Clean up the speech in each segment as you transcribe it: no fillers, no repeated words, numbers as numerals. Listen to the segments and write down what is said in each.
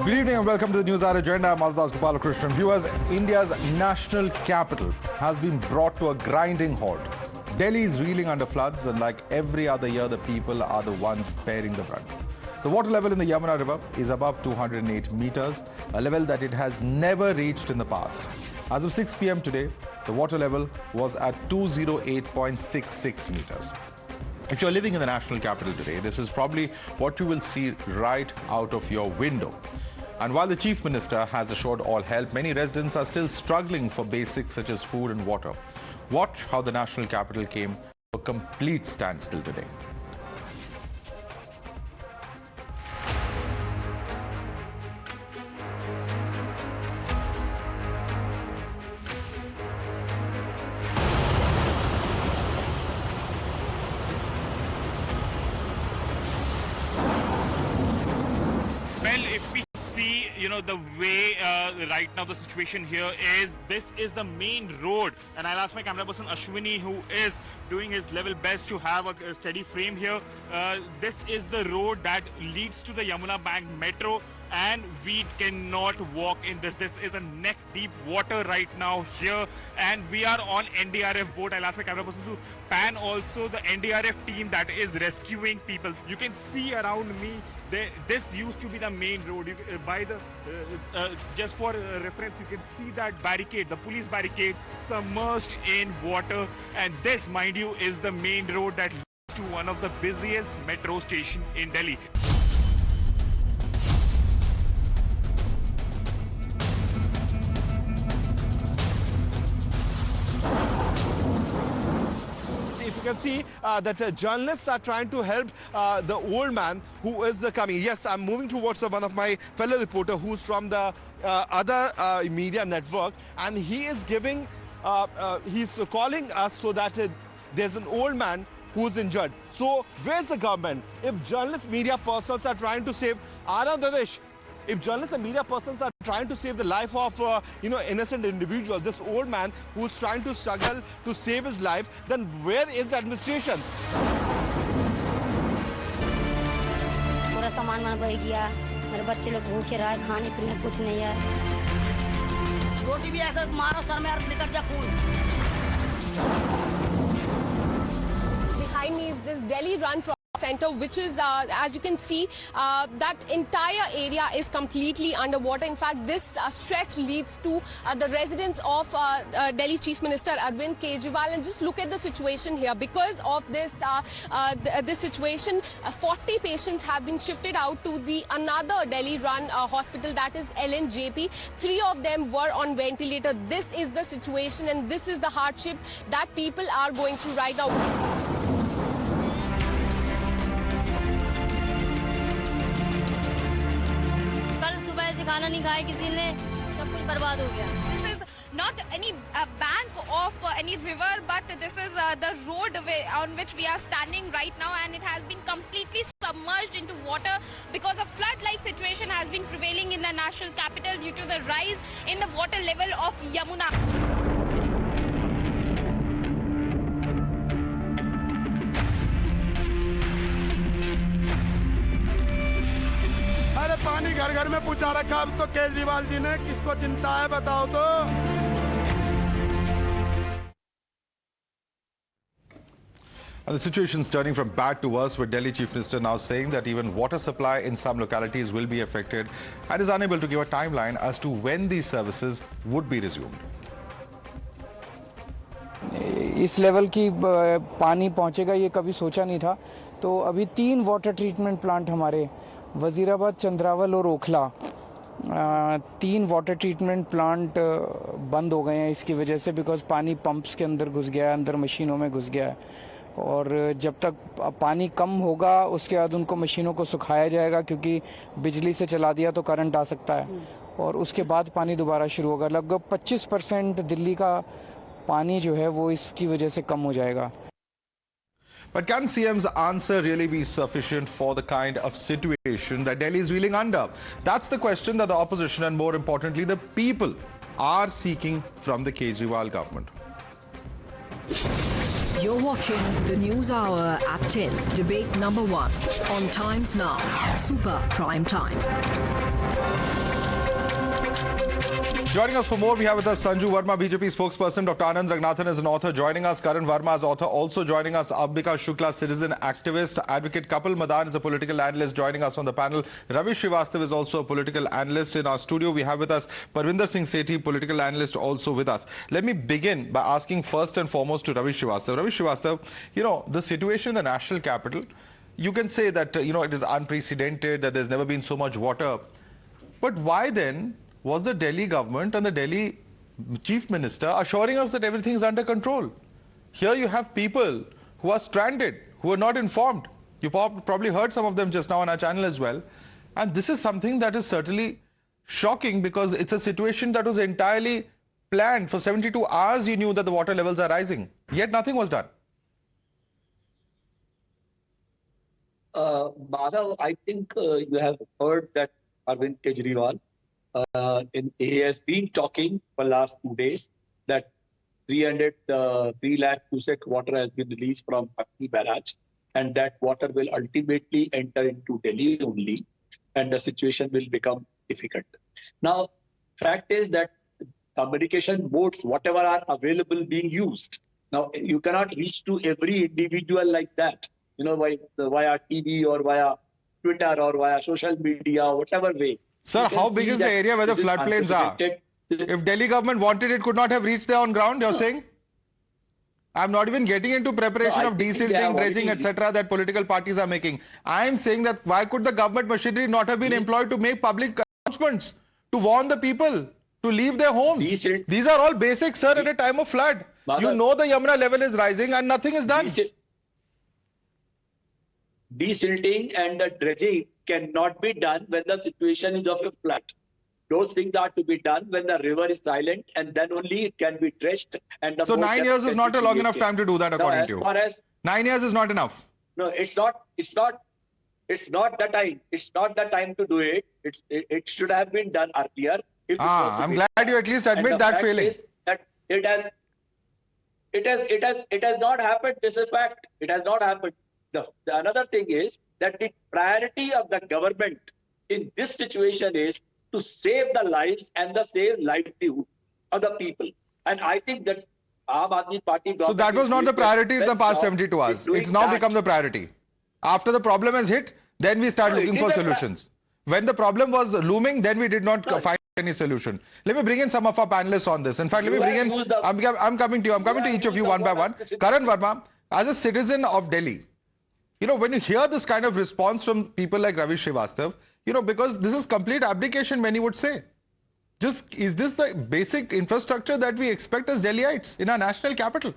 Good evening and welcome to the NewsHour Agenda. I'm Madhav G. Viewers, India's national capital has been brought to a grinding halt. Delhi is reeling under floods, and like every other year, the people are the ones bearing the brunt. The water level in the Yamuna river is above 208 meters, a level that it has never reached in the past. As of 6 p.m. today, the water level was at 208.66 meters. If you're living in the national capital today, this is probably what you will see right out of your window. And while the Chief Minister has assured all help, many residents are still struggling for basics such as food and water. Watch how the national capital came to a complete standstill today. Well, if we see, the way right now the situation here is, this is the main road. And I'll ask my camera person Ashwini, who is doing his level best to have a steady frame here. This is the road that leads to the Yamuna Bank Metro. And we cannot walk in this. This is a neck-deep water right now here. And we are on NDRF boat. I'll ask my camera person to pan also the NDRF team that is rescuing people. You can see around me, this used to be the main road. Just for reference, you can see that barricade, the police barricade, submerged in water. And this, mind you, is the main road that leads to one of the busiest metro stations in Delhi. You can see that journalists are trying to help the old man who is coming. Yes, I'm moving towards one of my fellow reporter who's from the other media network, and he is giving, he's calling us so that there's an old man who's injured. So where's the government? If journalists, media persons are trying to save Dadesh, if journalists and media persons are trying to save the life of, innocent individual, this old man who's trying to struggle to save his life, then where is the administration? पूरा सामान मैंने बह गया, मेरे बच्चे लोग भूखे रहे, खाने पीने कुछ नहीं है, रोटी भी ऐसा मारो सर में यार निकल जा खून. Behind me is this Delhi Run Center, which is, as you can see, that entire area is completely underwater. In fact, this stretch leads to the residence of Delhi Chief Minister Arvind Kejriwal. And just look at the situation here. Because of this this situation, 40 patients have been shifted out to the another Delhi-run hospital, that is LNJP. 3 of them were on ventilator. This is the situation, and this is the hardship that people are going through right now. खाना नहीं खाया किसी ने, सब कुछ बर्बाद हो गया. This is not any bank of any river, but this is the road on which we are standing right now, and it has been completely submerged into water because a flood-like situation has been prevailing in the national capital due to the rise in the water level of Yamuna. अरे पानी घर घर में पहुंचा रखा, अब तो केजरीवाल जी ने, किसको चिंता है बताओ तो. And the situation is turning from bad to worse, with Delhi Chief Minister now saying that even water supply in some localities will be affected, and is unable to give a timeline as to when these services would be resumed. इस level की पानी पहुंचेगा ये कभी सोचा नहीं था. तो अभी 3 वाटर ट्रीटमेंट प्लांट हमारे वजीराबाद, चंद्रावल और ओखला, 3 वाटर ट्रीटमेंट प्लांट बंद हो गए हैं इसकी वजह से, बिकॉज पानी पंप्स के अंदर घुस गया है, अंदर मशीनों में घुस गया है. और जब तक पानी कम होगा उसके बाद उनको मशीनों को सुखाया जाएगा, क्योंकि बिजली से चला दिया तो करंट आ सकता है, और उसके बाद पानी दोबारा शुरू होगा. लगभग 25% दिल्ली का पानी जो है वो इसकी वजह से कम हो जाएगा. But can CM's answer really be sufficient for the kind of situation that Delhi is reeling under? That's the question that the opposition, and more importantly, the people, are seeking from the Kejriwal government. You're watching the News Hour at 10, debate number 1 on Times Now, Super Prime Time. Joining us for more, we have with us Sanju Verma, BJP spokesperson. Dr. Anand Ragnathan is an author joining us. Karan Verma is author. Also joining us, Ambika Shukla, citizen activist, advocate. Kapil Madan is a political analyst joining us on the panel. Ravi Srivastav is also a political analyst. In our studio, we have with us Parvinder Singh Sethi, political analyst, also with us. Let me begin by asking first and foremost to Ravi Srivastav. Ravi Srivastav, you know, the situation in the national capital, you can say that, you know, it is unprecedented, that there's never been so much water. But why then was the Delhi government and the Delhi chief minister assuring us that everything is under control? Here you have people who are stranded, who are not informed. You probably heard some of them just now on our channel as well. And this is something that is certainly shocking because it's a situation that was entirely planned. For 72 hours you knew that the water levels are rising, yet nothing was done. Madhav, I think you have heard that Arvind Kejriwal he has been talking for last 2 days that 3 lakh cubic water has been released from Apathy barrage, and that water will ultimately enter into Delhi only, and the situation will become difficult. Now, fact is that communication modes, whatever are available, being used. Now, you cannot reach to every individual like that, you know, via TV or via Twitter or via social media, whatever way. Sir, how big is the area where the floodplains are? If Delhi government wanted it, could not have reached there on ground, you're saying? I'm not even getting into preparation of desilting, dredging, etc. that political parties are making. I'm saying that why could the government machinery not have been employed to make public announcements, to warn the people, to leave their homes? These are all basics, sir, at a time of flood. You know the Yamuna level is rising and nothing is done. Desilting and the dredging cannot be done when the situation is of a flood. Those things are to be done when the river is silent, and then only it can be dredged. And so 9 years is not a long enough time to do that, according to you. 9 years is not enough. No, it's not the time. It's not the time to do it. It should have been done earlier. I'm glad you at least admit that failing. That it has not happened. This is fact. It has not happened. The another thing is that the priority of the government in this situation is to save the lives and the save livelihood of the people. And I think that Aam Aadmi Party government... So that was not the priority in the past 72 hours. It's now become the priority. After the problem has hit, then we start looking for solutions. When the problem was looming, then we did not find any solution. Let me bring in some of our panelists on this. In fact, let me bring in... I'm coming to you. I'm coming to each of you one by one. Karan Verma, as a citizen of Delhi, you know, when you hear this kind of response from people like Ravi Srivastav, you know, because this is complete abdication, many would say. Just, is this the basic infrastructure that we expect as Delhiites in our national capital?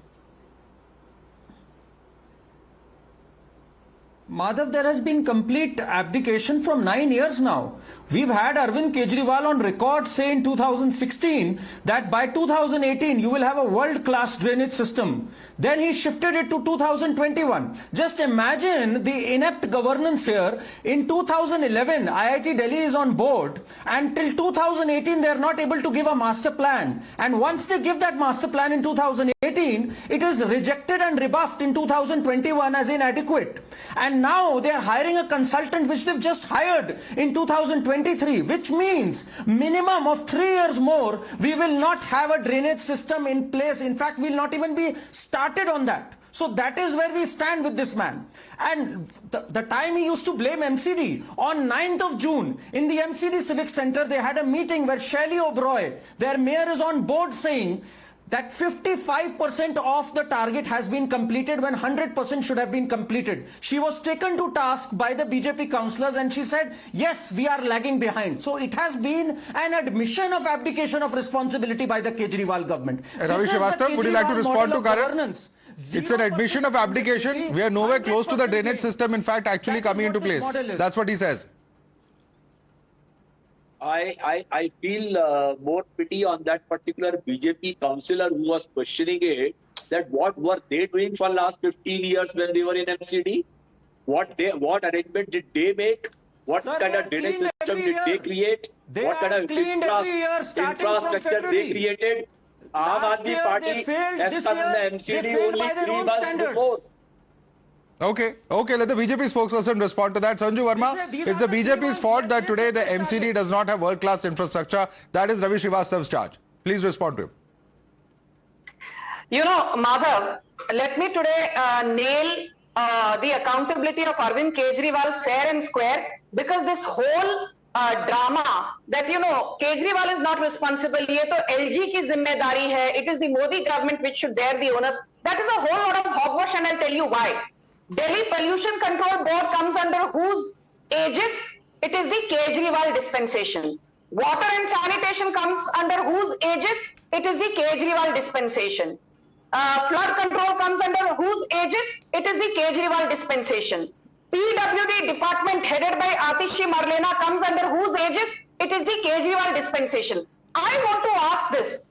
Madhav, there has been complete abdication from 9 years now. We've had Arvind Kejriwal on record say in 2016 that by 2018 you will have a world-class drainage system. Then he shifted it to 2021. Just imagine the inept governance here. In 2011, IIT Delhi is on board, and till 2018 they are not able to give a master plan. And once they give that master plan in 2018, it is rejected and rebuffed in 2021 as inadequate. And now they are hiring a consultant which they've just hired in 2023, which means minimum of 3 years more we will not have a drainage system in place. In fact, we will not even be started on that. So that is where we stand with this man. And the time he used to blame MCD, on 9th of June in the MCD Civic Center they had a meeting where Shelley Oberoi, their mayor, is on board saying that 55% of the target has been completed when 100% should have been completed. She was taken to task by the BJP councillors and she said, yes, we are lagging behind. So it has been an admission of abdication of responsibility by the Kejriwal government. Ravi Srivastav, would you like to respond to Karan? It's an admission of abdication. We are nowhere close to the drainage system, in fact, actually coming into place. That's what he says. I feel more pity on that particular BJP councillor who was questioning it, that what were they doing for last 15 years when they were in MCD? What arrangement did they make? What kind of drainage system did they create? What kind of infrastructure they created? Aam Aadmi Party has come in the MCD only 3 months before. Okay, let the BJP spokesperson respond to that. Sanju Verma, it's the BJP's fault that today the MCD does not have world-class infrastructure. That is Ravi Srivastava's charge. Please respond to him. You know, Madhav, let me today nail the accountability of Arvind Kejriwal fair and square, because this whole drama that, you know, Kejriwal is not responsible, ye to LG ki zimmedari hai, it is the Modi government which should bear the onus. That is a whole lot of hogwash, and I'll tell you why. Delhi Pollution Control Board comes under whose aegis? It is the Kejriwal dispensation. Water and sanitation comes under whose aegis? It is the Kejriwal dispensation. Flood control comes under whose aegis? It is the Kejriwal dispensation. PWD department headed by Atishi Marlena comes under whose aegis? It is the Kejriwal dispensation. I want to ask this.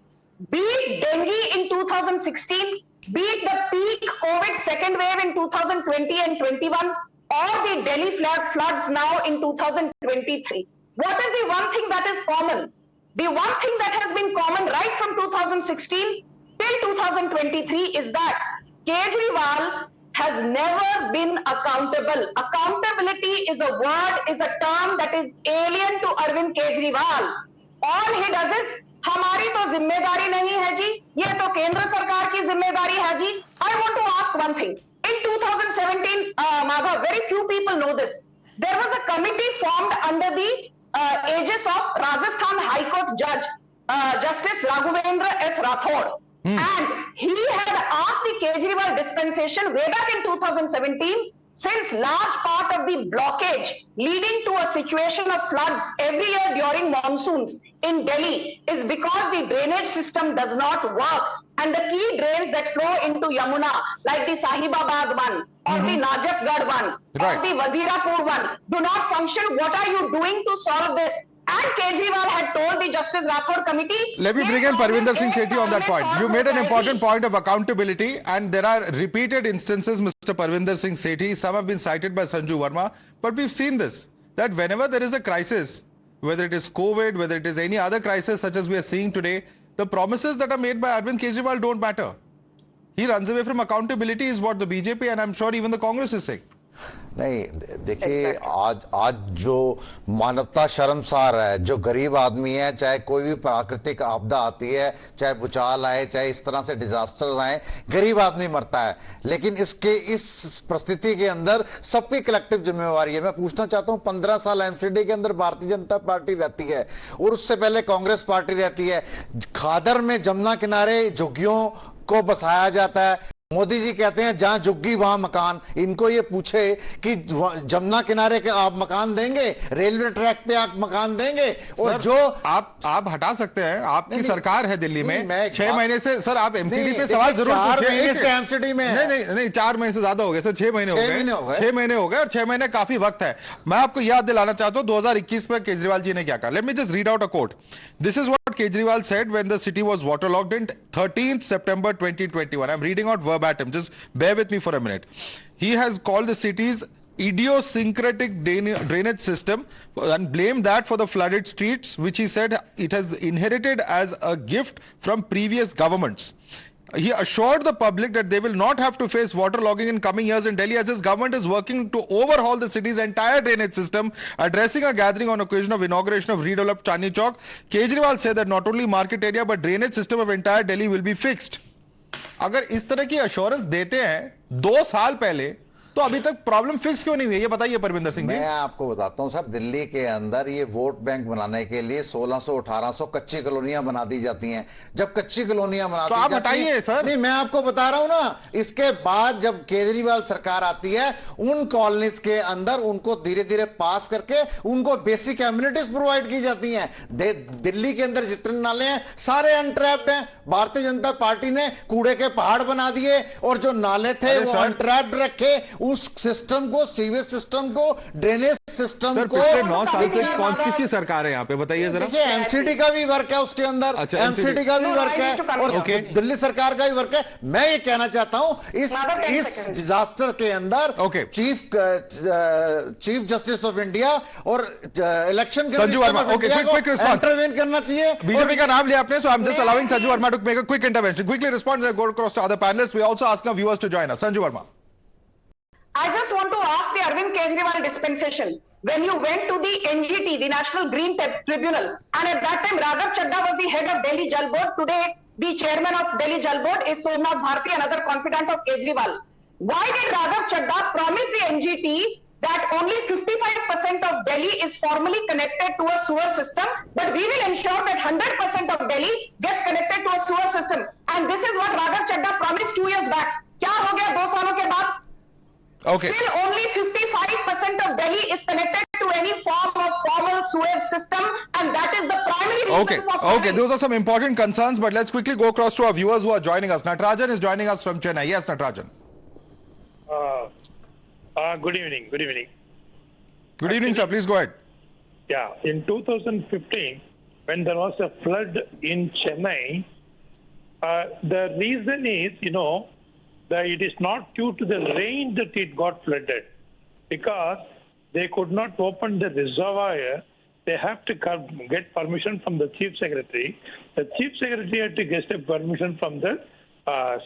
Be it dengue in 2016, be it the peak COVID second wave in 2020 and 21, or the Delhi floods now in 2023. What is the one thing that is common? The one thing that has been common right from 2016 till 2023 is that Kejriwal has never been accountable. Accountability is a word, is a term that is alien to Arvind Kejriwal. All he does is, हमारी तो जिम्मेदारी नहीं है जी, ये तो केंद्र सरकार की जिम्मेदारी है जी. I want to ask one thing. In 2017, Madhav, very few people know this. There was a committee formed under the aegis of Rajasthan High Court Judge, Justice Raghavendra S. Rathod. And he had asked the Kejriwal dispensation way back in 2017, since large part of the blockage leading to a situation of floods every year during monsoons in Delhi is because the drainage system does not work, and the key drains that flow into Yamuna, like the Sahibabad one or the Najafgarh one or the Wazirapur one, do not function. What are you doing to solve this? And Kejriwal had told the Justice Rathod committee. Let me bring in Parvinder Singh Sethi on that point. You made an important point of accountability, and there are repeated instances, Mr. Parvinder Singh Sethi. Some have been cited by Sanju Verma, but we've seen this, that whenever there is a crisis, whether it is COVID, whether it is any other crisis such as we are seeing today, the promises that are made by Arvind Kejriwal don't matter. He runs away from accountability is what the BJP and I'm sure even the Congress is saying. नहीं देखिए, आज जो मानवता शर्मसार है, जो गरीब आदमी है, चाहे कोई भी प्राकृतिक आपदा आती है, चाहे भूचाल आए, चाहे इस तरह से डिजास्टर्स आए, गरीब आदमी मरता है. लेकिन इस परिस्थिति के अंदर सबकी कलेक्टिव जिम्मेवारी है. मैं पूछना चाहता हूं, 15 साल एमसीडी के अंदर भारतीय जनता पार्टी रहती है और उससे पहले कांग्रेस पार्टी रहती है. खादर में जमुना किनारे झुग्गियों को बसाया जाता है. मोदी जी कहते हैं जहां झुग्गी वहां मकान. इनको ये पूछे कि जमुना किनारे के आप मकान देंगे, रेलवे ट्रैक पे आप मकान देंगे, और जो आप हटा सकते हैं. आपकी सरकार है दिल्ली में 6 महीने से. सर आप एमसीडी पे सवाल जरूर पूछिए. एमसीडी में नहीं 4 महीने से ज्यादा हो गए सर. 6 महीने हो गए. 6 महीने हो गए और 6 महीने काफी वक्त है. मैं आपको याद दिलाना चाहता हूं 2021 में केजरीवाल जी ने क्या कहा. Let me just read out a quote. This is what Kejriwal said when the city was waterlogged in 13th September 2021. I'm reading out verbatim. Just bear with me for a minute. He has called the city's idiosyncratic drainage system and blamed that for the flooded streets, which he said it has inherited as a gift from previous governments. He assured the public that they will not have to face waterlogging in coming years in Delhi, as his government is working to overhaul the city's entire drainage system. Addressing a gathering on occasion of inauguration of redeveloped Chandni Chowk, Kejriwal said that not only market area but drainage system of entire Delhi will be fixed. अगर इस तरह की assurance देते हैं 2 साल पहले, तो अभी तक प्रॉब्लम फिक्स क्यों नहीं हुई है, ये बताइए परविंदर सिंह जी. मैं आपको बताता हूं सर, दिल्ली के अंदर ये वोट बैंक बनाने के लिए 1600-1800 कच्ची कॉलोनियां बना दी जाती हैं. जब कच्ची कॉलोनियां बना दी जाती हैं, सर नहीं, मैं आपको बता रहा हूं ना, इसके बाद जब केजरीवाल सरकार आती है, उन कॉलोनीज के अंदर उनको धीरे धीरे पास करके उनको बेसिक एम्यूनिटीज प्रोवाइड की जाती हैं. दिल्ली के अंदर जितने नाले हैं सारे अनट्रैप्ड हैं. भारतीय जनता पार्टी ने कूड़े के पहाड़ बना दिए और जो नाले थे वो अनट्रैप्ड रखे. उस सिस्टम को, सीवेज सिस्टम को, ड्रेनेज सिस्टम को पिछले 9 साल से किसकी सरकार है यहाँ पे, बताइए जरा. देखिए एमसीडी का भी वर्क है उसके अंदर. अच्छा, एमसीडी का भी वर्क है और दिल्ली सरकार का भी वर्क है. मैं ये कहना चाहता हूं इस डिजास्टर के अंदर चीफ जस्टिस ऑफ इंडिया और election Sanju Verma, okay, quick response intervene करना चाहिए. बीजेपी का नाम लिया आपने, so I'm just allowing Sanju Verma to make a quick intervention. Quickly respond and go across to other panelists. We also ask our viewers to join us. Sanju Verma. I just want to ask the Arvind Kejriwal dispensation. When you went to the NGT, the National Green Tribunal, and at that time Raghav Chadha was the head of Delhi Jal Board. Today, the chairman of Delhi Jal Board is Somnath Bharti, another confidant of Kejriwal. Why did Raghav Chadha promise the NGT that only 55% of Delhi is formally connected to a sewer system, but we will ensure that 100% of Delhi gets connected to a sewer system? And this is what Raghav Chadha promised 2 years back. क्या हो गया 2 सालों के बाद? Okay. Still only 55% of Delhi is connected to any form of formal sewage system, and that is the primary reason for flooding. Okay, those are some important concerns, but let's quickly go across to our viewers who are joining us. Natarajan is joining us from Chennai. Yes, Natarajan. Good evening. Good evening. Good evening, sir. Please go ahead. Yeah, in 2015, when there was a flood in Chennai, the reason is, that it is not due to the rain that it got flooded, because they could not open the reservoir. They have to get permission from the chief secretary. The chief secretary had to get a permission from the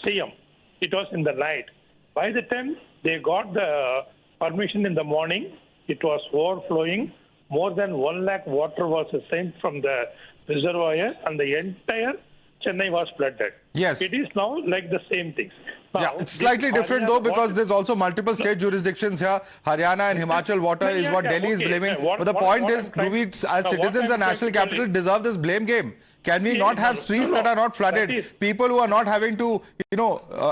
CM. It was in the night. By the time they got the permission in the morning, it was overflowing. More than 1 lakh water was sent from the reservoir, and the entire Chennai was flooded. Yes. It is now like the same things. Now, yeah, it's slightly different though, because there's also multiple state jurisdictions here. Haryana and Himachal water is what Delhi is blaming. But the point is, do we as citizens and national capital deserve this blame game? Can we not have streets that are not flooded? People who are not having to,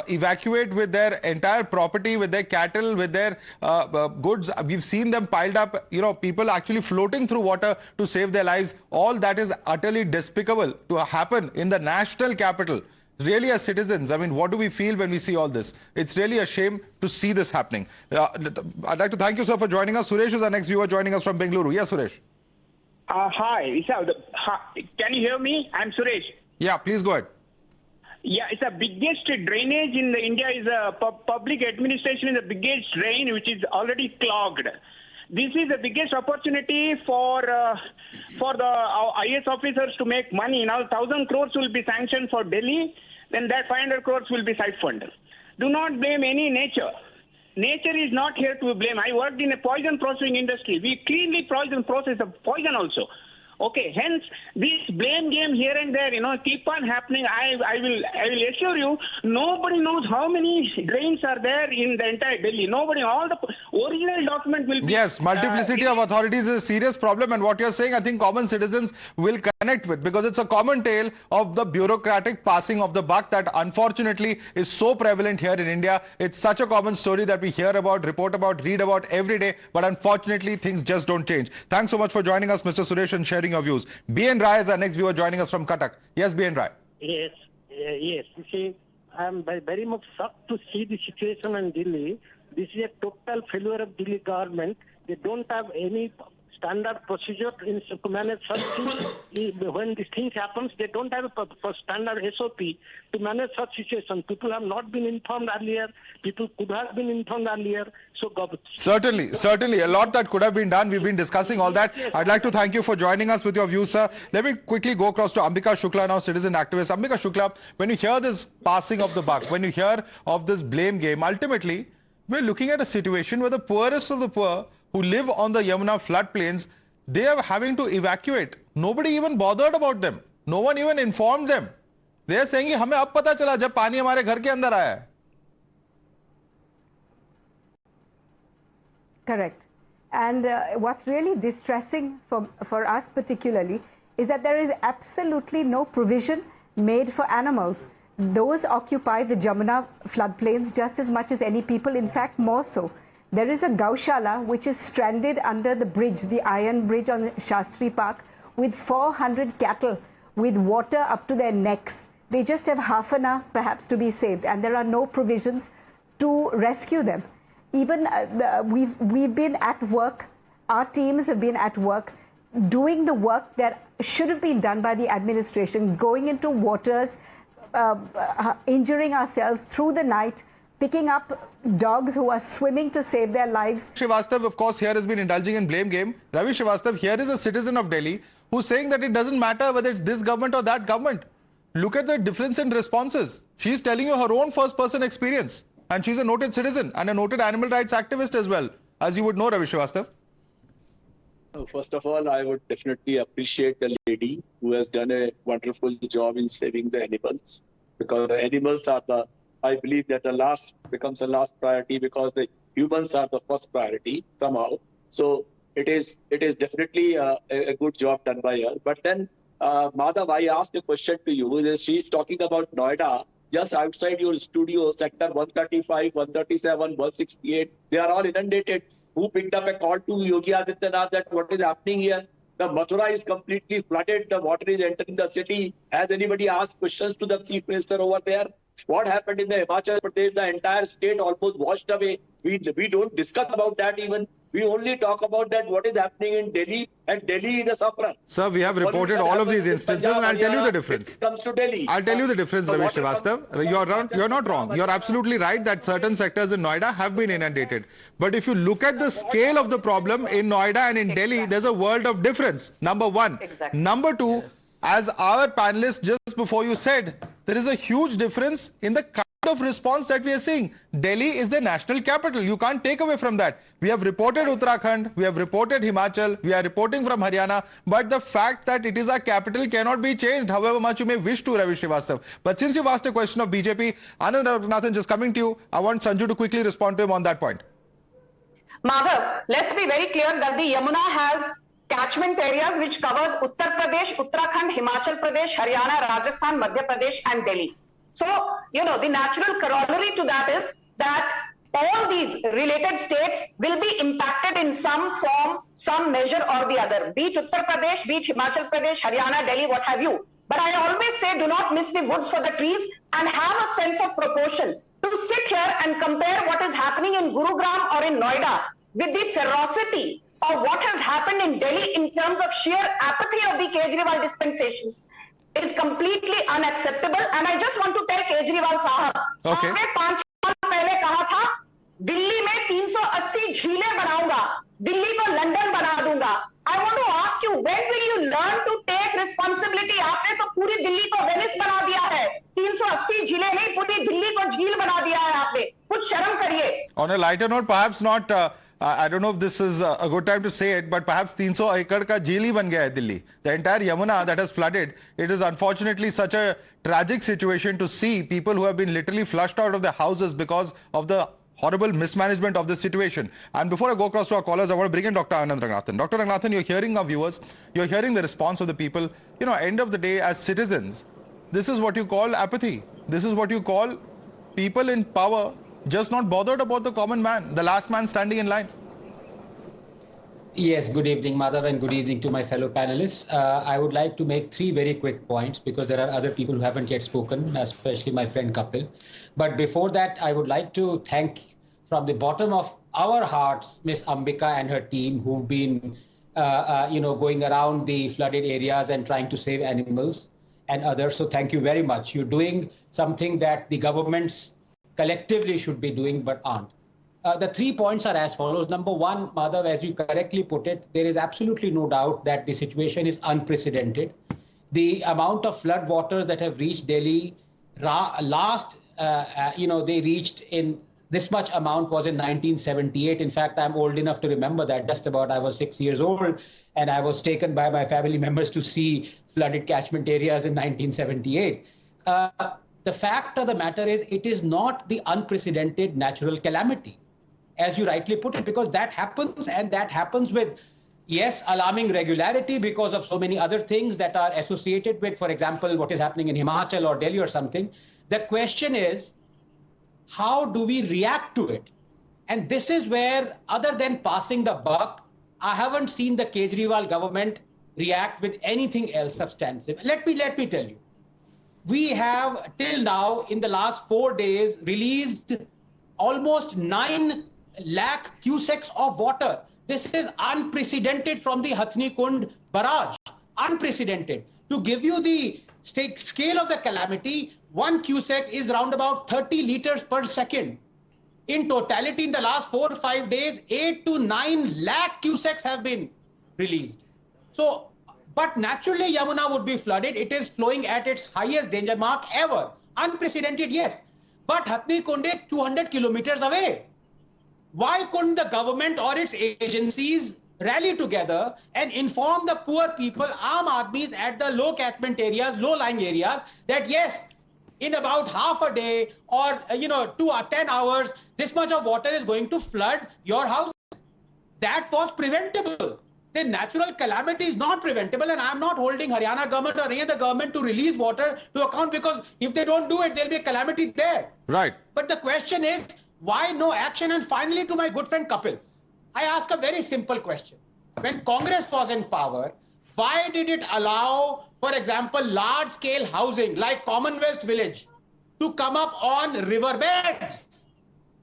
evacuate with their entire property, with their cattle, with their goods. We've seen them piled up, people actually floating through water to save their lives. All that is utterly despicable to happen in the national capital. Really, as citizens, I mean, what do we feel when we see all this? It's really a shame to see this happening. I'd like to thank you, sir, for joining us. Suresh is our next viewer joining us from Bengaluru. Yes, Suresh. Hi. Can you hear me? I'm Suresh. Yeah, please go ahead. Yeah, it's the biggest drainage in India is public administration is the biggest drain which is already clogged. This is the biggest opportunity for our IS officers to make money. Now 1,000 crores will be sanctioned for Delhi, then that 500 crores will be siphoned. Do not blame any nature. Nature is not here to blame. I worked in a poison processing industry. We cleanly process the poison also. Okay, hence this blame game here and there, keep on happening. I will assure you, nobody knows how many drains are there in the entire Delhi. Nobody, all the original document will be... Yes, multiplicity of authorities is a serious problem, and what you're saying, I think common citizens will connect with, because it's a common tale of the bureaucratic passing of the buck that unfortunately is so prevalent here in India. It's such a common story that we hear about, report about, read about every day, but unfortunately things just don't change. Thanks so much for joining us, Mr. Suresh, and sharing your views. BN Rai is our next viewer joining us from Cuttack. Yes, BN Rai. Yes. You see, I'm very much shocked to see the situation in Delhi. This is a total failure of Delhi government. They don't have any standard procedure to manage such things. When these things happens, they don't have a standard SOP to manage such situations. People have not been informed earlier. People could have been informed earlier. So Certainly. A lot that could have been done. We've been discussing all that. I'd like to thank you for joining us with your views, sir. Let me quickly go across to Ambika Shukla now, citizen activist. Ambika Shukla, when you hear this passing of the buck, when you hear of this blame game, ultimately, we're looking at a situation where the poorest of the poor who live on the Yamuna floodplains, they are having to evacuate. Nobody even bothered about them. No one even informed them. They are saying, हमें अब पता चला जब पानी हमारे घर के अंदर आया है. Correct. And what's really distressing for us particularly is that there is absolutely no provision made for animals. Those occupy the Jamuna floodplains just as much as any people, in fact more so. There is a Gaushala which is stranded under the bridge, the iron bridge on Shastri Park, with 400 cattle with water up to their necks. They just have half an hour perhaps to be saved, and there are no provisions to rescue them. Even we've been at work, our teams have been at work doing the work that should have been done by the administration, going into waters, injuring ourselves through the night, picking up dogs who are swimming to save their lives. Srivastav, of course, here has been indulging in blame game. Ravi Srivastav, here is a citizen of Delhi who's saying that it doesn't matter whether it's this government or that government. Look at the difference in responses. She's telling you her own first-person experience. And she's a noted citizen and a noted animal rights activist as well, as you would know, Ravi Srivastava. First of all, I would definitely appreciate the lady who has done a wonderful job in saving the animals, because the animals are I believe that becomes the last priority, because the humans are the first priority somehow. So it is definitely a good job done by her. But then, Madhav, I asked a question to you. She's talking about Noida, just outside your studio, sector 135, 137, 168. They are all inundated. Who picked up a call to Yogi Adityanath that what is happening here? The Mathura is completely flooded. The water is entering the city. Has anybody asked questions to the chief minister over there? What happened in the Himachal Pradesh? The entire state almost washed away. We don't discuss about that even. We only talk about that what is happening in Delhi, and Delhi is a sufferer. Sir, we have reported all of these instances, and I'll tell you the difference. It comes to Delhi. I'll tell you the difference, Ravi Srivastava. You're not wrong. You're absolutely right that certain sectors in Noida have been inundated. But if you look at the scale of the problem in Noida and in Delhi, there's a world of difference. Number one. Number two, as our panelists just before you said, there is a huge difference in the kind of response that we are seeing. Delhi is the national capital. You can't take away from that. We have reported Uttarakhand, we have reported Himachal, we are reporting from Haryana, but the fact that it is our capital cannot be changed, however much you may wish to, Ravi Srivastava. But since you've asked a question of BJP, Anand Raghunathan, just coming to you, I want Sanju to quickly respond to him on that point. Madhav, let's be very clear that the Yamuna has catchment areas which covers Uttar Pradesh, Uttarakhand, Himachal Pradesh, Haryana, Rajasthan, Madhya Pradesh and Delhi. So, the natural corollary to that is that all these related states will be impacted in some form, some measure or the other, be it Uttar Pradesh, be it Himachal Pradesh, Haryana, Delhi, what have you. But I always say do not miss the woods for the trees and have a sense of proportion. To sit here and compare what is happening in Gurugram or in Noida with the ferocity of what has happened in Delhi in terms of sheer apathy of the Kejriwal dispensation is completely unacceptable. And I just want to tell Kejriwal Sahab, आपने 5 साल पहले कहा था दिल्ली में 380 झीलें बनाऊंगा, दिल्ली को London बना दूंगा. I want to ask you, when will you learn to take responsibility? आपने तो पूरी दिल्ली को वेनिस बना दिया है, 380 झीलें नहीं, पूरी दिल्ली को झील बना दिया है आपने. कुछ शर्म करिए. On a lighter note, perhaps not. I don't know if this is a good time to say it, but perhaps 300 acre ka jeel hi ban gaya hai Delhi. The entire Yamuna that has flooded, it is unfortunately such a tragic situation to see people who have been literally flushed out of their houses because of the horrible mismanagement of this situation. And before I go across to our callers, I want to bring in Dr. Anand Raghunathan. Dr. Raghunathan, you're hearing our viewers, you're hearing the response of the people. End of the day, as citizens, this is what you call apathy. This is what you call people in power just not bothered about the common man, the last man standing in line. Yes, good evening, Madhav, and good evening to my fellow panelists. I would like to make 3 very quick points because there are other people who haven't yet spoken, especially my friend Kapil. But before that, I would like to thank from the bottom of our hearts, Miss Ambika and her team who've been, going around the flooded areas and trying to save animals and others. So thank you very much. You're doing something that the governments collectively should be doing but aren't. The 3 points are as follows. Number one, Madhav, as you correctly put it, there is absolutely no doubt that the situation is unprecedented. The amount of flood waters that have reached Delhi they reached in this much amount was in 1978. In fact, I'm old enough to remember that. Just about I was 6 years old and I was taken by my family members to see flooded catchment areas in 1978. The fact of the matter is it is not the unprecedented natural calamity, as you rightly put it, because that happens and that happens with, yes, alarming regularity because of so many other things that are associated with, for example, what is happening in Himachal or Delhi or something. The question is, how do we react to it? And this is where, other than passing the buck, I haven't seen the Kejriwal government react with anything else substantive. Let me tell you. We have till now in the last 4 days released almost 9 lakh cusecs of water. This is unprecedented from the Hathni Kund barrage. Unprecedented. To give you the scale of the calamity, 1 cusec is round about 30 liters per second. In totality, in the last 4 or 5 days, 8 to 9 lakh cusecs have been released. So, but naturally, Yamuna would be flooded. It is flowing at its highest danger mark ever. Unprecedented, yes. But Hathni Kund is 200 kilometers away. Why couldn't the government or its agencies rally together and inform the poor people, Aam Aadmis at the low catchment areas, low-lying areas, that yes, in about half a day or 10 hours, this much of water is going to flood your house? That was preventable. The natural calamity is not preventable, and I am not holding Haryana government or any other government to release water to account, because if they don't do it, there'll be a calamity there. Right. But the question is, why no action? And finally, to my good friend Kapil, I ask a very simple question. When Congress was in power, why did it allow, for example, large-scale housing like Commonwealth Village to come up on riverbeds?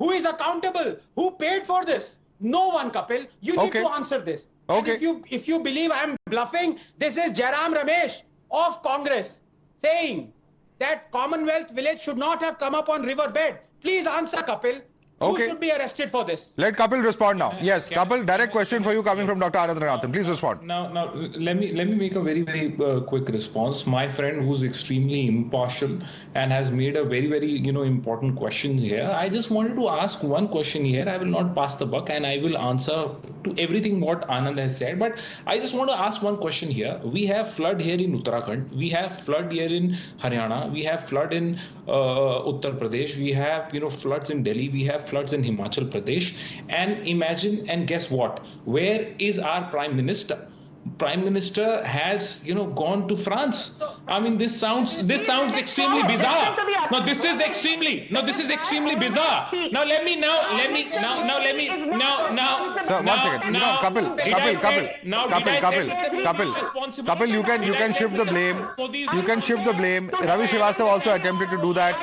Who is accountable? Who paid for this? No one, Kapil. You need to answer this. Okay. And if you believe I'm bluffing, this is Jairam Ramesh of Congress saying that Commonwealth Village should not have come up on riverbed. Please answer, Kapil. Who should be arrested for this? Let Kapil respond now. Yes, Kapil, direct question for you coming from Dr. Anand Ranathan. Please respond. Now, let me make a very, very quick response. My friend, who's extremely impartial and has made a very, very, important question here. I just wanted to ask one question here. I will not pass the buck, and I will answer to everything what Anand has said. But I just want to ask one question here. We have flood here in Uttarakhand. We have flood here in Haryana. We have flood in Uttar Pradesh. We have, floods in Delhi. We have floods in Himachal Pradesh. And imagine, and guess what? Where is our Prime Minister? Prime Minister has, gone to France. I mean, this sounds extremely bizarre. No, this is extremely bizarre. Now, let me. Sir, one second. Kapil, you can shift the blame. You can shift the blame. Ravi Srivastava also attempted to do that.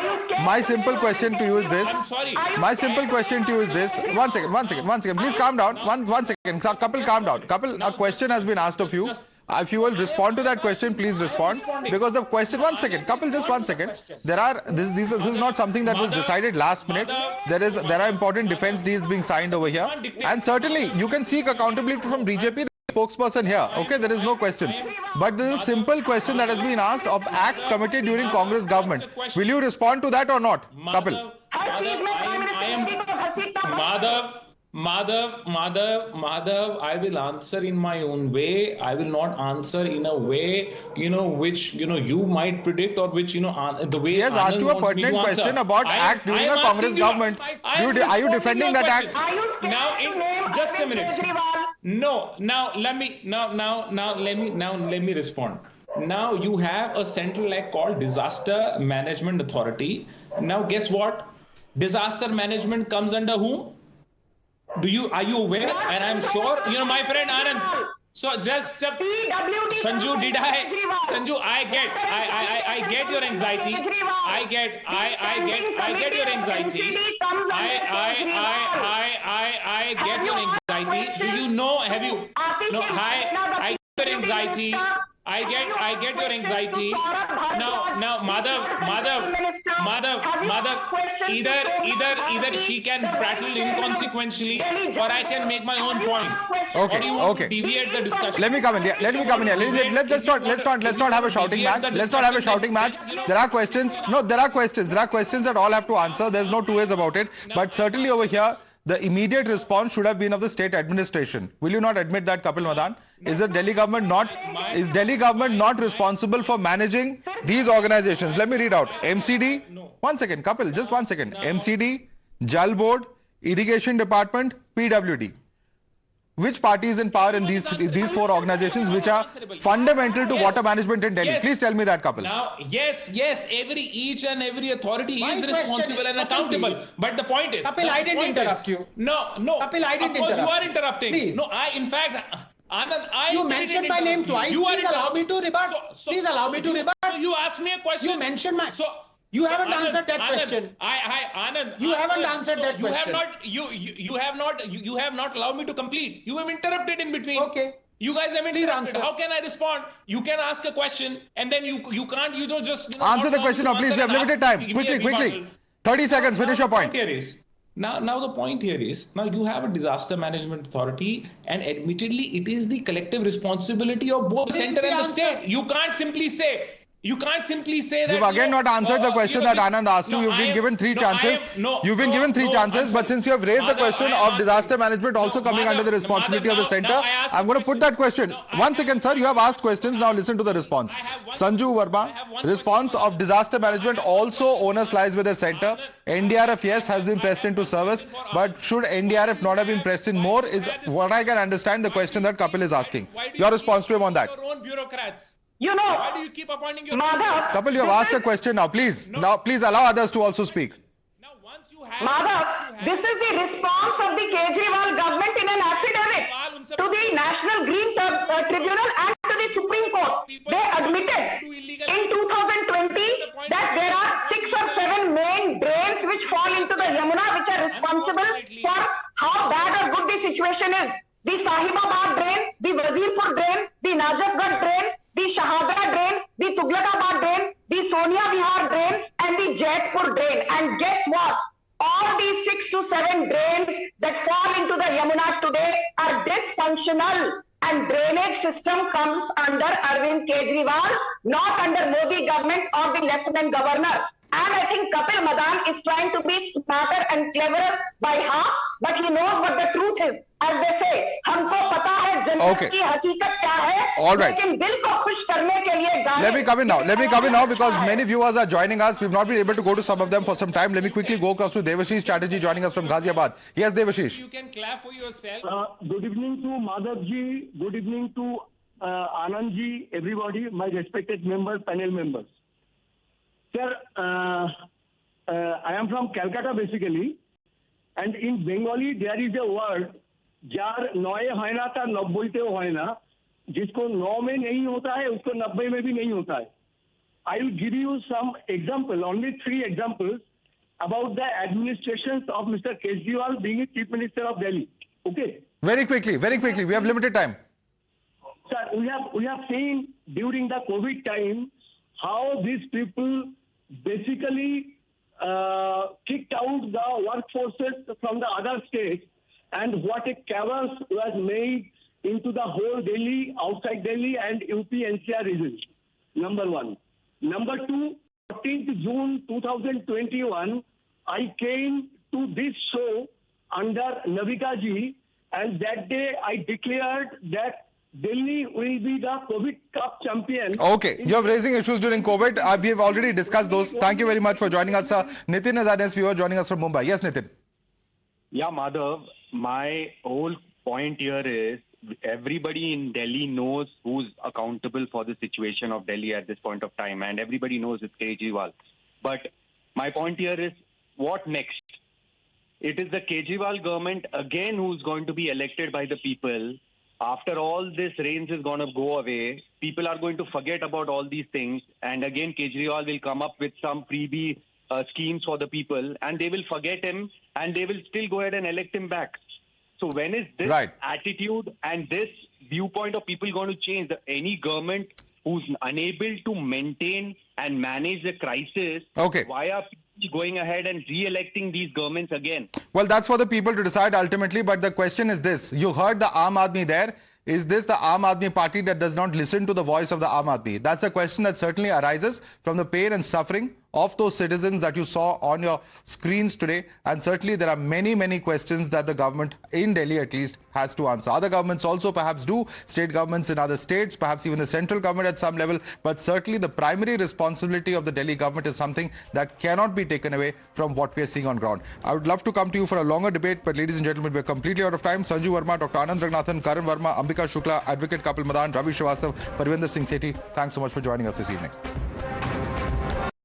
My simple question to you is this. One second. Please calm down. One second. Kapil, calm down. Kapil, a question has been asked of you. If you will respond to that question, please respond. Because the question, one second, Kapil, just one second. This is not something that was decided last minute. There are important defense deals being signed over here. And certainly, you can seek accountability from BJP, the spokesperson here. Okay, there is no question. But there is a simple question that has been asked of acts committed during Congress government. Will you respond to that or not, Kapil? Madhav, I will answer in my own way. I will not answer in a way, which, you might predict, or which, the way. He has asked you a pertinent question about act during a Congress government. Are you defending that act? Just a minute. No, let me respond. Now you have a central act called Disaster Management Authority. Now guess what? Disaster management comes under whom? Are you aware? And I'm sure, my friend Anand. So just Sanju, I get your anxiety. I get your anxiety. I get your anxiety. Do you know? Have you? No. I get your anxiety. I get your anxiety. Now, Madhav, either she can prattle inconsequentially, or I can make my own points. Okay. Or do you want to deviate the discussion? Let me come in here. Let's not have a shouting match. Let's not have a shouting match. There are questions. No, there are questions. There are questions that all have to answer. There's no two ways about it. But certainly over here, the immediate response should have been of the state administration. Will you not admit that, Kapil Madan? Is Delhi government not responsible for managing these organizations? Let me read out. MCD. One second, Kapil, just one second. MCD, Jal Board, Irrigation Department, PWD. Which party is in power in these four organizations which are fundamental to water management in Delhi? Yes. Please tell me that, Kapil. Now, yes, each and every authority is responsible and accountable. But the point is, Kapil, I didn't interrupt you. No. Kapil, I didn't interrupt. Of course, you are interrupting. Please. No, in fact, Anand, you mentioned my name twice. Please allow me to rebut. Please allow me to rebut. You asked me a question. You mentioned my. You haven't answered that question. Anand, you haven't answered that question. You have not allowed me to complete. You have interrupted in between. Okay. You guys have Please interrupted. answer. How can I respond? You can ask a question and then you can't. You don't just Answer the question now, please. We have limited time. Quickly. 30 seconds. Finish your point. Now the point here is, now you have a disaster management authority, and admittedly it is the collective responsibility of both the center and the state. You can't simply say You can't simply say that. You've again not answered the question that Anand asked you. You've been given three chances. You've been given three chances, but since you have raised the question of disaster management also coming under the responsibility of the centre, I'm going to put that question. Once again, sir, you have asked questions. Now listen to the response. Sanju Verma, response of disaster management also onus lies with the centre. NDRF, yes, has been pressed into service, but should NDRF not have been pressed in more is what I can understand the question that Kapil is asking. Your response to him on that. You know, why do you keep appointing your Madhav, Kapil, you have asked a question now. Please, now please allow others to also speak. Madhav, this is the response of the Kejriwal government in an affidavit to the National Green Tribunal and to the Supreme Court. They admitted in 2020 that there are 6 or 7 main drains which fall into the Yamuna, which are responsible for how bad or good the situation is. The Sahibabad drain, the Wazirpur drain, the Najafgarh drain, the Shahadra drain, the Tughlakabad drain, the Sonia Vihar drain, and the Jaitpur drain. And guess what? All these 6 to 7 drains that fall into the Yamuna today are dysfunctional, and drainage system comes under Arvind Kejriwal, not under Modi government or the Lieutenant Governor. And I think Kapil Madan is trying to be smarter and cleverer by half, but he knows what the truth is. As they say, हमको पता है जनता की हकीकत क्या है, लेकिन दिल को खुश करने के लिए गाने. Let me come in now. Let me come in now because many viewers are joining us. We've not been able to go to some of them for some time. Let me quickly go across to Devashish Chatterjee joining us from Ghaziabad. Yes, Devashish. You can clap for yourself. Good evening to Madhav G. Good evening to Anand Ji, everybody, my respected members, panel members. Sir, I am from Calcutta basically, and in Bengali there is a word जार नौए है ना था 90 ते है ना जिसको 9 में नहीं होता है उसको 90 में भी नहीं होता है. I will give you some example, only 3 examples about the administrations of Mr. Kejriwal being Chief Minister of Delhi. Okay. Very quickly. We have limited time. Sir, we have seen during the COVID time how these people basically kicked out the workforces from the other states, and what a chaos was made into the whole Delhi, outside Delhi and UP NCR region. Number 1. Number 2, 14th June 2021, I came to this show under Ambika Ji, and that day I declared that Delhi will be the COVID Cup champion. Okay, you're raising issues during COVID. We have already discussed those. Thank you very much for joining us. Nitin is our next viewer joining us from Mumbai. Yes, Nitin. Yeah, Madhav, my whole point here is everybody in Delhi knows who's accountable for the situation of Delhi at this point of time, and everybody knows it's Kejriwal. But my point here is, what next? It is the Kejriwal government again who's going to be elected by the people. After all this rains is going to go away, people are going to forget about all these things, and again Kejriwal will come up with some freebie schemes for the people, and they will forget him, and they will still go ahead and elect him back. So when is this attitude and this viewpoint of people going to change? Any government who's unable to maintain and manage the crisis, why are people going ahead and re-electing these governments again? Well, that's for the people to decide ultimately, but the question is this. You heard the Aam Aadmi there. Is this the Aam Aadmi party that does not listen to the voice of the Aam Aadmi? That's a question that certainly arises from the pain and suffering of those citizens that you saw on your screens today. And certainly there are many, many questions that the government in Delhi at least has to answer. Other governments also perhaps do, state governments in other states, perhaps even the central government at some level. But certainly the primary responsibility of the Delhi government is something that cannot be taken away from what we are seeing on ground. I would love to come to you for a longer debate, but ladies and gentlemen, we're completely out of time. Sanju Verma, Dr. Anand Ranganathan, Karan Verma, Ambika Shukla, Advocate Kapil Madan, Ravi Srivastav, Parvinder Singh Sethi, thanks so much for joining us this evening.